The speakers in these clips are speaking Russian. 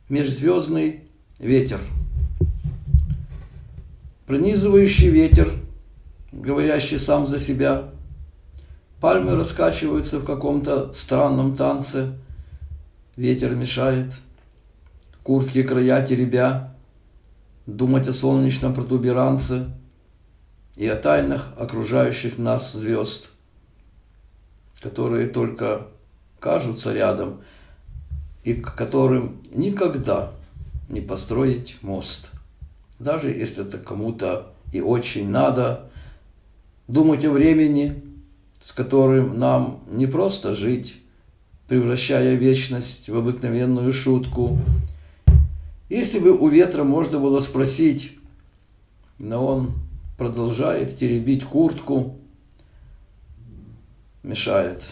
Межзвездный ветер. Пронизывающий ветер, говорящий сам за себя. Пальмы раскачиваются в каком-то странном танце. Ветер мешает, куртки края теребя, думать о солнечном протуберанце и о тайнах окружающих нас звезд, которые только кажутся рядом и к которым никогда не построить мост. Даже если это кому-то и очень надо, думать о времени, с которым нам не просто жить, превращая вечность в обыкновенную шутку. Если бы у ветра можно было спросить, но он продолжает теребить куртку, мешает.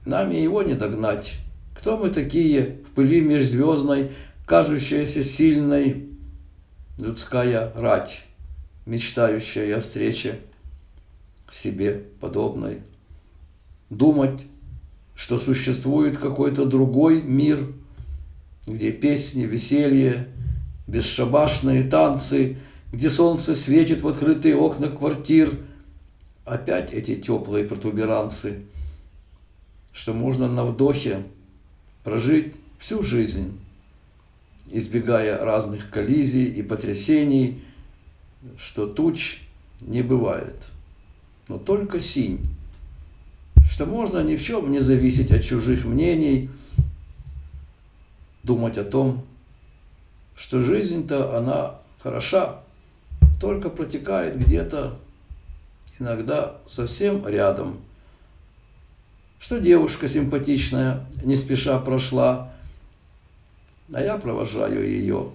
Нами его не догнать. Кто мы такие в пыли межзвездной, кажущаяся сильной людская рать, мечтающая о встрече себе подобной? Думать, что существует какой-то другой мир, где песни, веселье, бесшабашные танцы, где солнце светит в открытые окна квартир. Опять эти теплые протуберанцы, что можно на вдохе прожить всю жизнь, избегая разных коллизий и потрясений, что туч не бывает, но только синь, что можно ни в чем не зависеть от чужих мнений, думать о том, что жизнь-то она хороша, только протекает где-то, иногда совсем рядом, что девушка симпатичная не спеша прошла, а я провожаю ее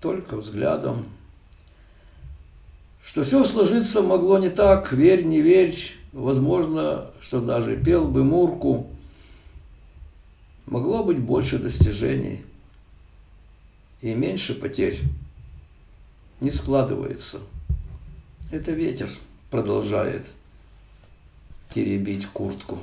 только взглядом, что все сложиться могло не так, верь, не верь, возможно, что даже пел бы Мурку, могло быть больше достижений и меньше потерь. Не складывается. Это ветер продолжает теребить куртку.